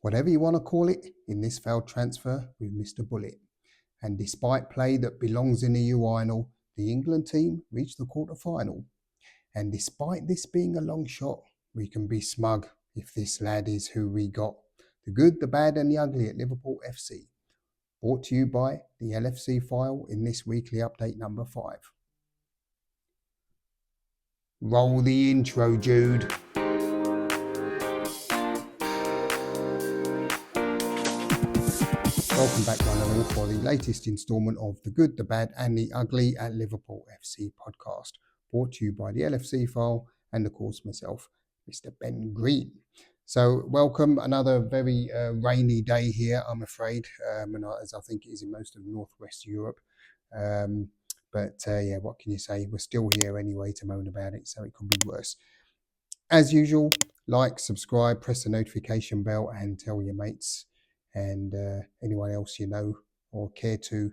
whatever you want to call it, in this failed transfer with Mr. Bullet. And despite play that belongs in the urinal, the England team reached the quarter-final. And despite this being a long shot, we can be smug if this lad is who we got. The good, the bad and the ugly at Liverpool FC. Brought to you by the LFC File in this weekly update number 5. Roll the intro, Jude. Welcome back, one and all, for the latest instalment of The Good, the Bad and the Ugly at Liverpool FC podcast, brought to you by the LFC File and, of course, myself, Mr. Ben Green. So welcome, another very rainy day here, I'm afraid, and as I think it is in most of Northwest Europe. But what can you say? We're still here anyway to moan about it, so it could be worse. As usual, like, subscribe, press the notification bell and tell your mates and anyone else you know or care to,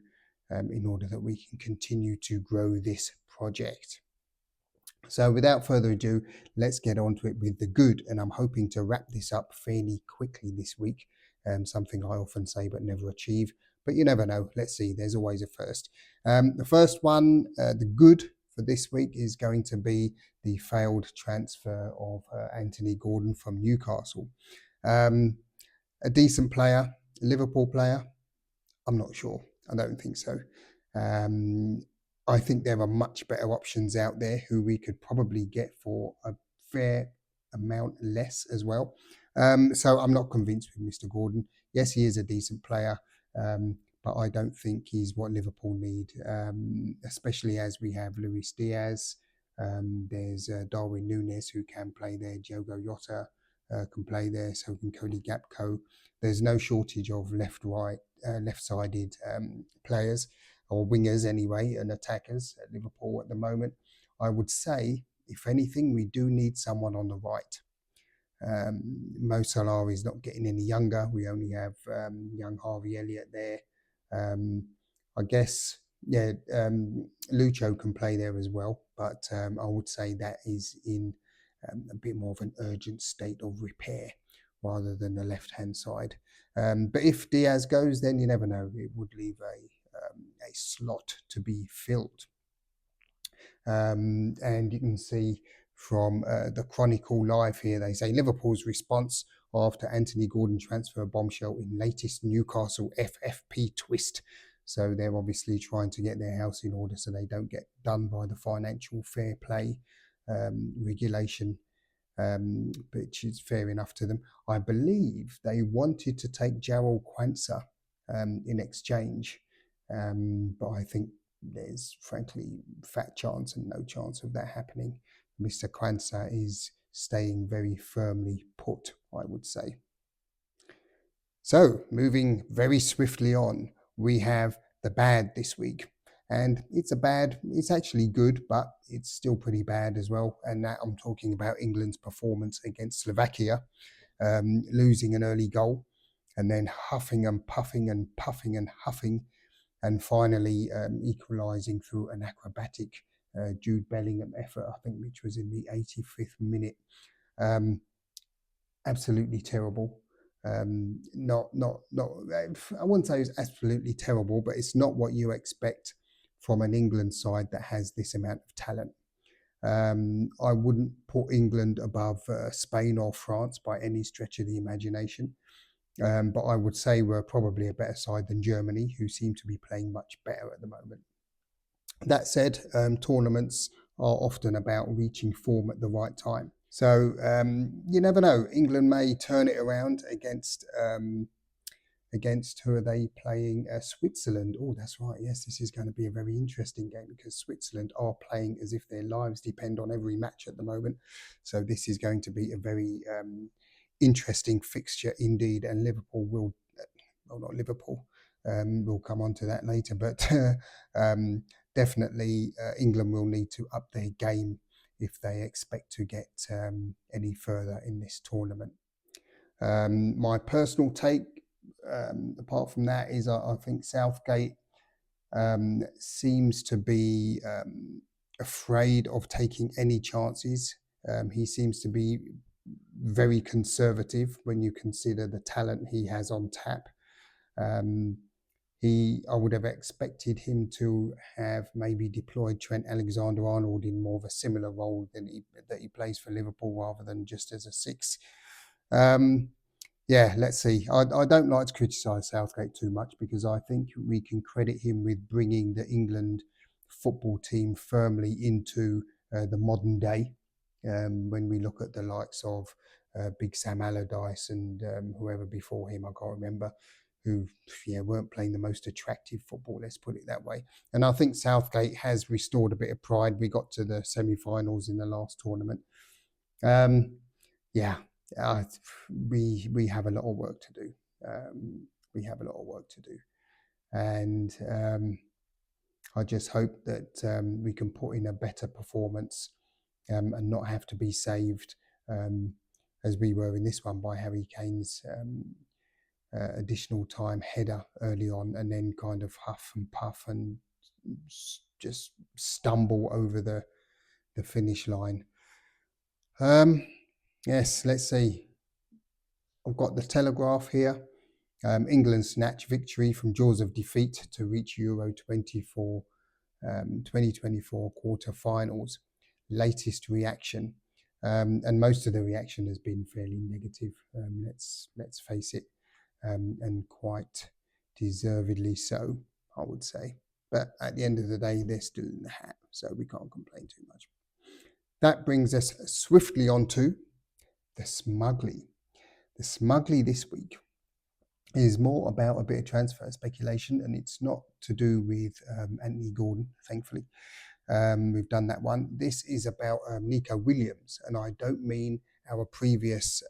in order that we can continue to grow this project. So without further ado, let's get on to it with the good. And I'm hoping to wrap this up fairly quickly this week, something I often say but never achieve. But you never know. Let's see. There's always a first. The first one, the good for this week, is going to be the failed transfer of Anthony Gordon from Newcastle. A decent player, a Liverpool player? I'm not sure. I don't think so. I think there are much better options out there who we could probably get for a fair amount less as well. So I'm not convinced with Mr. Gordon. Yes, he is a decent player, but I don't think he's what Liverpool need, especially as we have Luis Diaz. There's Darwin Núñez who can play there. Diogo Jota can play there. So can Cody Gakpo. There's no shortage of left-sided players, or wingers anyway, and attackers at Liverpool at the moment. I would say, if anything, we do need someone on the right. Mo Salah is not getting any younger. We only have young Harvey Elliott there. I guess, Lucho can play there as well, but I would say that is in a bit more of an urgent state of repair rather than the left-hand side. But if Diaz goes, then you never know. It would leave a slot to be filled. And you can see from the Chronicle Live here, they say Liverpool's response after Anthony Gordon transfer bombshell in latest Newcastle FFP twist. So they're obviously trying to get their house in order so they don't get done by the financial fair play regulation, which is fair enough to them. I believe they wanted to take Jarell Quansah in exchange. But I think there's frankly fat chance and no chance of that happening. Mr. Quansah is staying very firmly put, I would say. So moving very swiftly on, we have the bad this week. And it's actually good, but it's still pretty bad as well. And that I'm talking about England's performance against Slovakia, losing an early goal and then huffing and puffing and puffing and huffing, and finally equalising through an acrobatic Jude Bellingham effort, I think, which was in the 85th minute. Absolutely terrible. Not. I wouldn't say it's absolutely terrible, but it's not what you expect from an England side that has this amount of talent. I wouldn't put England above Spain or France by any stretch of the imagination. But I would say we're probably a better side than Germany, who seem to be playing much better at the moment. That said, tournaments are often about reaching form at the right time. So you never know. England may turn it around against who are they playing? Switzerland. Oh, that's right. Yes, this is going to be a very interesting game because Switzerland are playing as if their lives depend on every match at the moment. So this is going to be a very interesting fixture indeed, and Liverpool will, well, not Liverpool, we'll come on to that later, but definitely England will need to up their game if they expect to get any further in this tournament. My personal take, apart from that, is I think Southgate seems to be afraid of taking any chances. He seems to be very conservative when you consider the talent he has on tap. I would have expected him to have maybe deployed Trent Alexander-Arnold in more of a similar role that he plays for Liverpool rather than just as a six. Yeah, let's see. I don't like to criticise Southgate too much because I think we can credit him with bringing the England football team firmly into the modern day. When we look at the likes of Big Sam Allardyce and whoever before him, I can't remember, who weren't playing the most attractive football, let's put it that way. And I think Southgate has restored a bit of pride. We got to the semi-finals in the last tournament. Yeah, we have a lot of work to do. We have a lot of work to do, and I just hope that we can put in a better performance and not have to be saved as we were in this one by Harry Kane's additional time header early on, and then kind of huff and puff and just stumble over the finish line. Yes, let's see. I've got the Telegraph here. England snatch victory from jaws of defeat to reach Euro 2024 quarter-finals. Latest reaction. And most of the reaction has been fairly negative, let's face it, and quite deservedly so, I would say. But at the end of the day, they're still in the hat, so we can't complain too much. That brings us swiftly on to the Smugly. The Smugly this week is more about a bit of transfer speculation, and it's not to do with Anthony Gordon, thankfully. We've done that one. This is about Nico Williams, and I don't mean our previous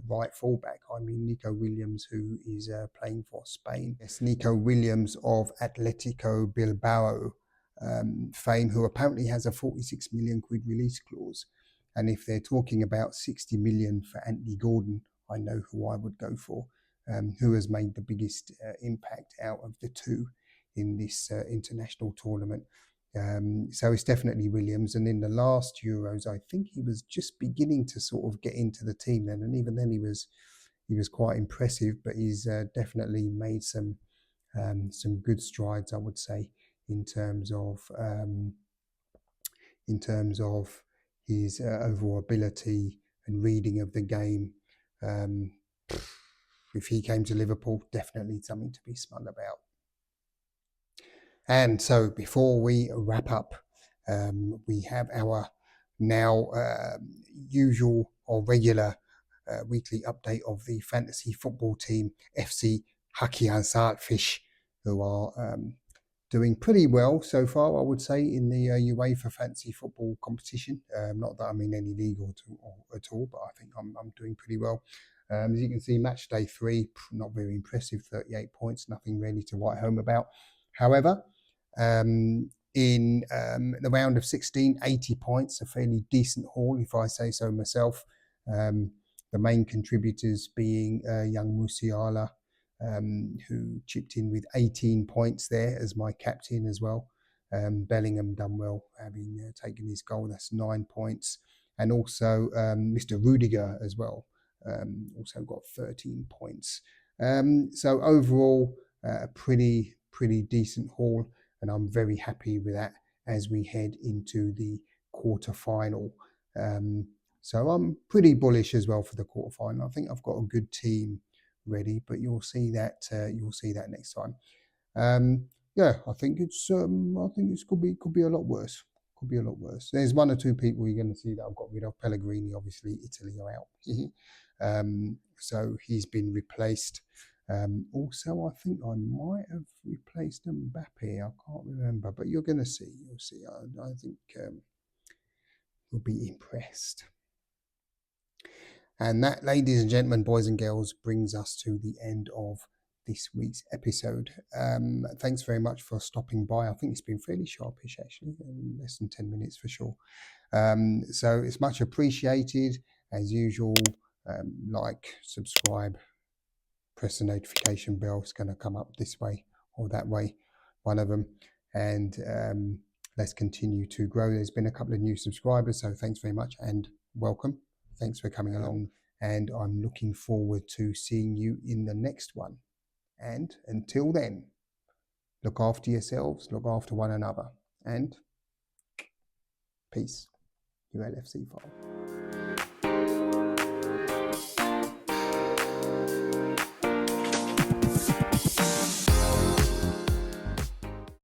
right fullback. I mean Nico Williams, who is playing for Spain. It's Nico Williams of Atletico Bilbao fame, who apparently has a 46 million quid release clause. And if they're talking about 60 million for Anthony Gordon, I know who I would go for, who has made the biggest impact out of the two in this international tournament. So it's definitely Williams. And in the last Euros, I think he was just beginning to sort of get into the team then. And even then he was quite impressive, but he's definitely made some good strides, I would say, in terms of his overall ability and reading of the game. If he came to Liverpool, definitely something to be smug about. And so before we wrap up, we have our now usual or regular weekly update of the fantasy football team, FC Hakian Saltfish, who are doing pretty well so far, I would say, in the UEFA fantasy football competition. Not that I'm in any league at all, but I think I'm doing pretty well. As you can see, match day 3, not very impressive, 38 points, nothing really to write home about. However, in the round of 16, 80 points, a fairly decent haul, if I say so myself. The main contributors being young Musiala, who chipped in with 18 points there as my captain as well. Bellingham done well, having taken his goal, that's 9 points. And also Mr. Rudiger as well, also got 13 points. So overall, a pretty decent haul, and I'm very happy with that as we head into the quarter-final. So I'm pretty bullish as well for the quarter-final. I think I've got a good team ready, but you'll see that next time. I think it's could be a lot worse. Could be a lot worse. There's one or two people you're going to see that I've got rid of. Pellegrini, obviously, Italy are out. So he's been replaced. Also, I think I might have replaced Mbappe. I can't remember, but you're going to see. You'll see. I think you'll be impressed. And that, ladies and gentlemen, boys and girls, brings us to the end of this week's episode. Thanks very much for stopping by. I think it's been fairly sharpish, actually, less than 10 minutes for sure. So it's much appreciated. As usual, like, subscribe, press the notification bell. It's going to come up this way or that way, one of them. And let's continue to grow. There's been a couple of new subscribers, so thanks very much and welcome. Thanks for coming along, and I'm looking forward to seeing you in the next one. And until then, look after yourselves, look after one another, and peace. Your LFC file.